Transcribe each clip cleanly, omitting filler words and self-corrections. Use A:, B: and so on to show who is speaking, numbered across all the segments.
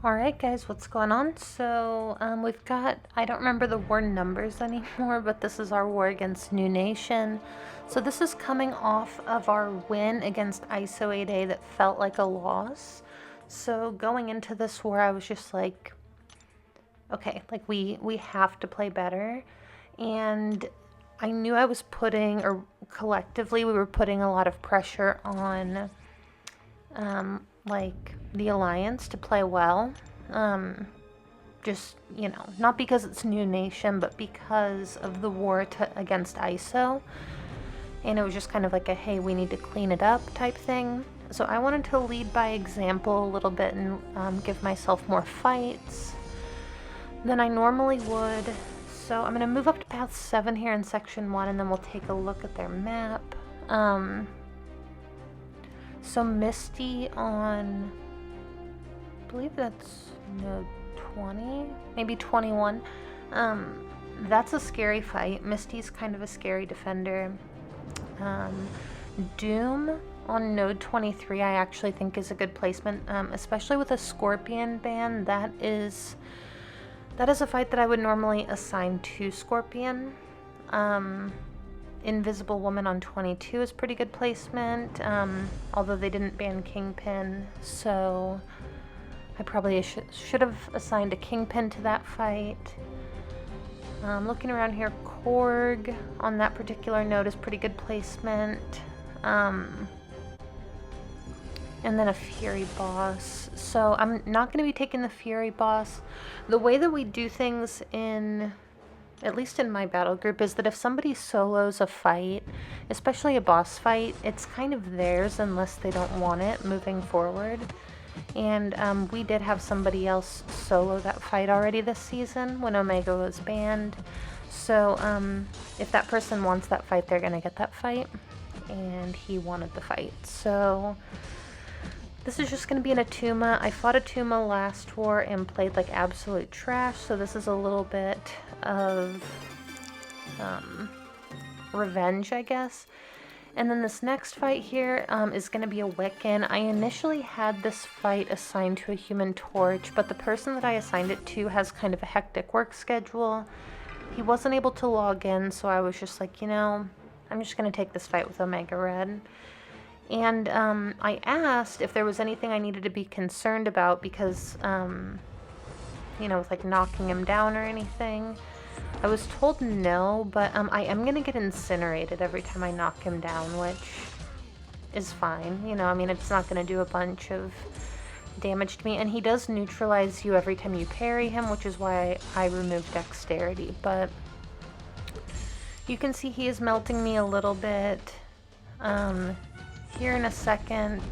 A: Alright guys, what's going on? So, we've got, I don't remember the war numbers anymore, but this is our war against New Nation. So this is coming off of our win against ISO 8A that felt like a loss. So going into this war, I was just like, okay, like we have to play better. And I knew I was putting, or collectively we were putting a lot of pressure on like the Alliance to play well. Just, you know, not because it's New Nation, but because of the war against ISO. And it was just kind of like a, hey, we need to clean it up type thing. So I wanted to lead by example a little bit and give myself more fights than I normally would. So I'm going to move up to path 7 here in section 1, and then we'll take a look at their map. So Misty on, I believe that's node 20, maybe 21. That's a scary fight. Misty's kind of a scary defender. Doom on node 23 I actually think is a good placement, especially with a Scorpion ban. That is a fight that I would normally assign to Scorpion. Invisible Woman on 22 is pretty good placement, although they didn't ban Kingpin, so I probably should have assigned a Kingpin to that fight. Looking around here, Korg on that particular node is pretty good placement. And then a Fury boss. So I'm not going to be taking the Fury boss. The way that we do things in, at least in my battle group, is that if somebody solos a fight, especially a boss fight, it's kind of theirs unless they don't want it moving forward. And we did have somebody else solo that fight already this season when Omega was banned. So if that person wants that fight, they're going to get that fight. And he wanted the fight. So this is just going to be an Atuma. I fought Atuma last war and played like absolute trash. So this is a little bit of revenge, I guess. And then this next fight here is going to be a Wiccan. I initially had this fight assigned to a Human Torch, but the person that I assigned it to has kind of a hectic work schedule. He wasn't able to log in, so I was just like, you know, I'm just going to take this fight with Omega Red. And I asked if there was anything I needed to be concerned about because, you know, with like knocking him down or anything. I was told no, but I am going to get incinerated every time I knock him down, which is fine. You know, I mean, it's not going to do a bunch of damage to me. And he does neutralize you every time you parry him, which is why I removed dexterity. But you can see he is melting me a little bit here in a second.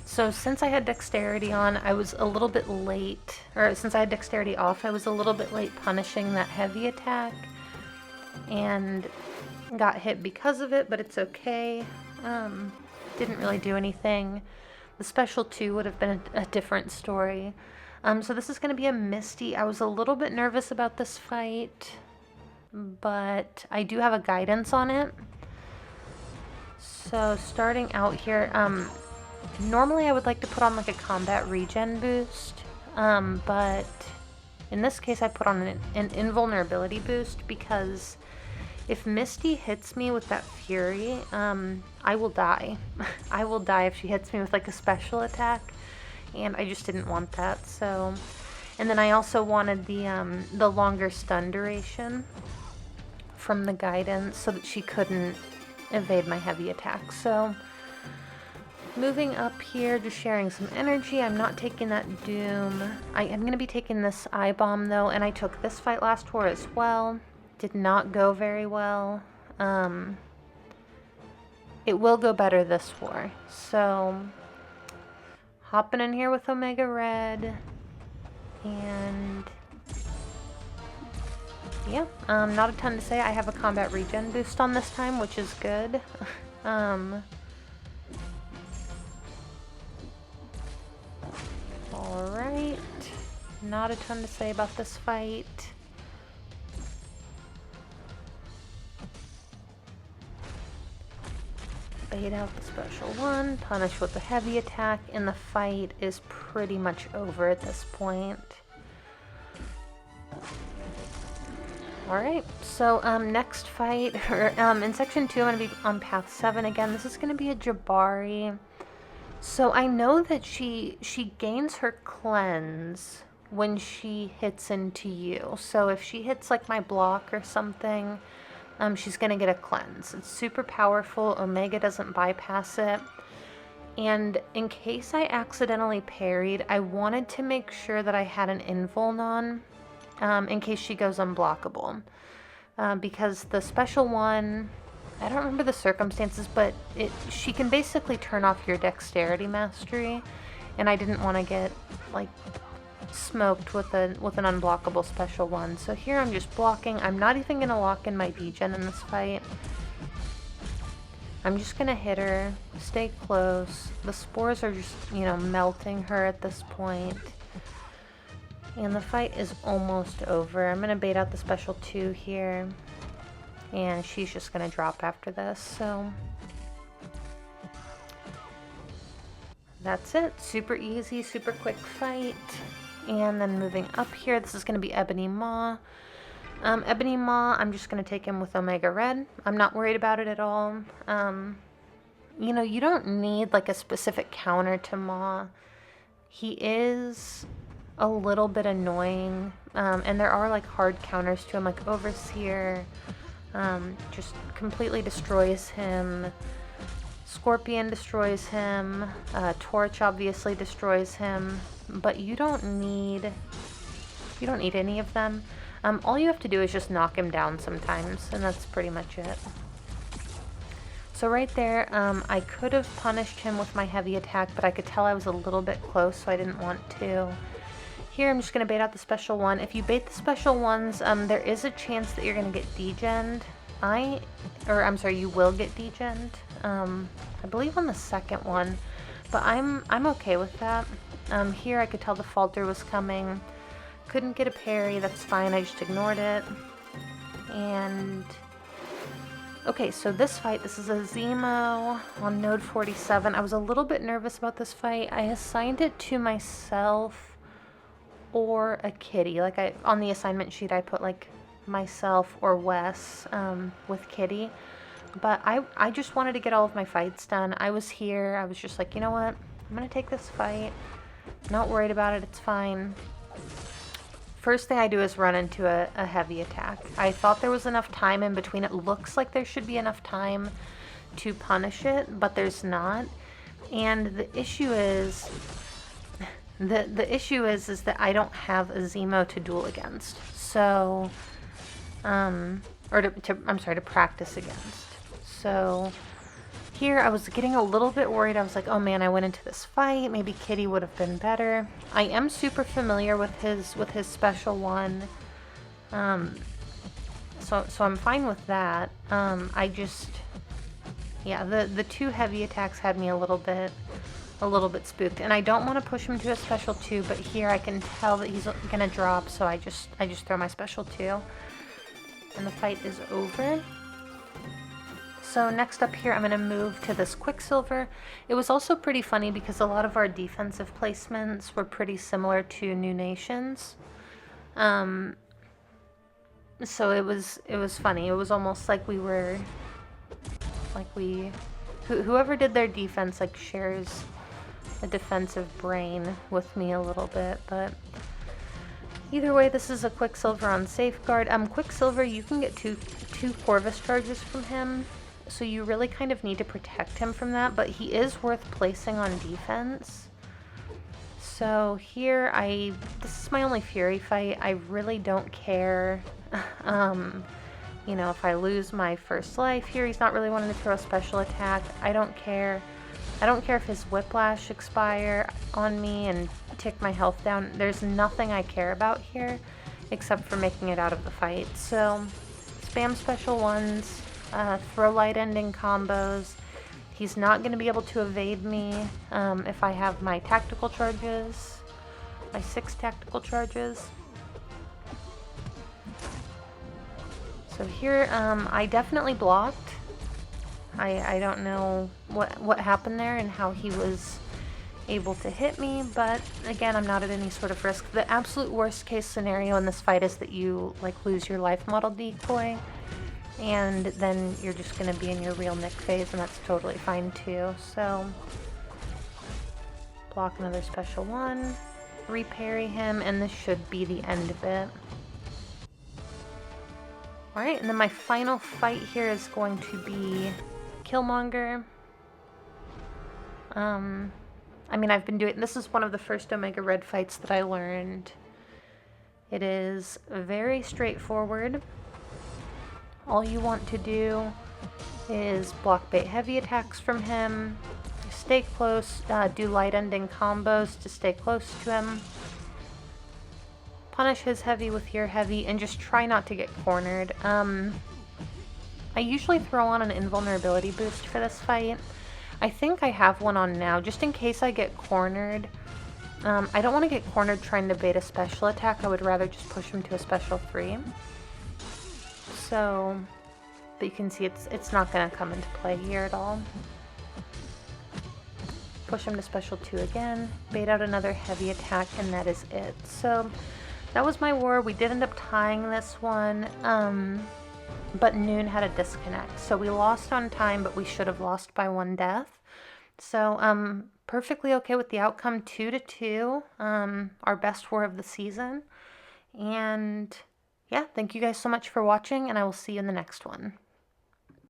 A: So since I had dexterity on, I was a little bit late, or since I had dexterity off, I was a little bit late punishing that heavy attack and got hit because of it, but it's okay. Didn't really do anything. The special 2 would have been a different story. So this is going to be a Misty. I was a little bit nervous about this fight, but I do have a guidance on it. So starting out here, normally I would like to put on like a combat regen boost, but in this case I put on an invulnerability boost because if Misty hits me with that Fury, I will die. I will die if she hits me with like a special attack, and I just didn't want that. So, and then I also wanted the longer stun duration from the guidance so that she couldn't evade my heavy attack. So moving up here, just sharing some energy. I'm not taking that Doom. I am going to be taking this I-Bomb though, and I took this fight last war as well. Did not go very well. It will go better this war. So hopping in here with Omega Red, and yeah, not a ton to say. I have a combat regen boost on this time, which is good. Alright, not a ton to say about this fight. But bait out the special one, punish with the heavy attack, and the fight is pretty much over at this point. Alright, so next fight, in section 2 I'm going to be on path 7 again. This is going to be a Jabari. So I know that she gains her cleanse when she hits into you. So if she hits like my block or something, she's going to get a cleanse. It's super powerful. Omega doesn't bypass it. And in case I accidentally parried, I wanted to make sure that I had an invuln on. In case she goes unblockable. Because the special one, I don't remember the circumstances, but she can basically turn off your dexterity mastery, and I didn't want to get like smoked with an unblockable special one. So here I'm just blocking. I'm not even going to lock in my degen in this fight. I'm just going to hit her, stay close. The spores are just, you know, melting her at this point. And the fight is almost over. I'm going to bait out the special 2 here. And she's just going to drop after this. So that's it. Super easy, super quick fight. And then moving up here, this is going to be Ebony Maw. Ebony Maw, I'm just going to take him with Omega Red. I'm not worried about it at all. You know, you don't need like a specific counter to Maw. He is a little bit annoying, and there are like hard counters to him, like Overseer just completely destroys him, Scorpion destroys him, Torch obviously destroys him, but you don't need any of them. All you have to do is just knock him down sometimes, and that's pretty much it. So right there, I could have punished him with my heavy attack, but I could tell I was a little bit close, so I didn't want to. Here, I'm just going to bait out the special one. If you bait the special ones, there is a chance that you're going to get degened. I'm sorry, you will get degened. I believe on the second one, but I'm okay with that. Here, I could tell the falter was coming. Couldn't get a parry, that's fine, I just ignored it. And okay, so this fight, this is a Zemo on node 47. I was a little bit nervous about this fight. I assigned it to myself or a kitty. Like on the assignment sheet I put like myself or Wes with kitty, but I just wanted to get all of my fights done. I was here, I was just like, you know what, I'm gonna take this fight, not worried about it, it's fine. First thing I do is run into a heavy attack. I thought there was enough time in between. It looks like there should be enough time to punish it, but there's not. And the issue is The issue is that I don't have a Zemo to duel against. So, I'm sorry, to practice against. So, here I was getting a little bit worried. I was like, oh man, I went into this fight. Maybe Kitty would have been better. I am super familiar with his special one. So I'm fine with that. Yeah, the 2 heavy attacks had me a little bit spooked, and I don't want to push him to a special 2, but here I can tell that he's gonna drop, so I just throw my special 2, and the fight is over. So next up here, I'm gonna move to this Quicksilver. It was also pretty funny because a lot of our defensive placements were pretty similar to New Nations. So it was funny. It was almost like whoever did their defense like shares a defensive brain with me a little bit, but either way, this is a Quicksilver on Safeguard. Quicksilver, you can get two Corvus charges from him, so you really kind of need to protect him from that, but he is worth placing on defense. So here, this is my only Fury fight. I really don't care, you know, if I lose my first life here. He's not really wanting to throw a special attack. I don't care. I don't care if his Whiplash expire on me and tick my health down. There's nothing I care about here except for making it out of the fight. So, spam special ones, throw light ending combos. He's not going to be able to evade me if I have my tactical charges, my 6 tactical charges. So here, I definitely blocked. I don't know what happened there and how he was able to hit me, but again, I'm not at any sort of risk. The absolute worst case scenario in this fight is that you like lose your life model decoy, and then you're just going to be in your real Nick phase, and that's totally fine too. So block another special one, reparry him, and this should be the end of it. Alright, and then my final fight here is going to be Killmonger. I mean, I've been doing, this is one of the first Omega Red fights that I learned. It is very straightforward. All you want to do is block bait heavy attacks from him, stay close, do light ending combos to stay close to him, punish his heavy with your heavy, and just try not to get cornered. I usually throw on an invulnerability boost for this fight. I think I have one on now, just in case I get cornered. I don't want to get cornered trying to bait a special attack. I would rather just push him to a special 3. So, but you can see it's not going to come into play here at all. Push him to special 2 again, bait out another heavy attack, and that is it. So, that was my war. We did end up tying this one. But NewN had a disconnect, so we lost on time, but we should have lost by 1 death. So perfectly okay with the outcome, 2-2, our best war of the season. And yeah, thank you guys so much for watching, and I will see you in the next one.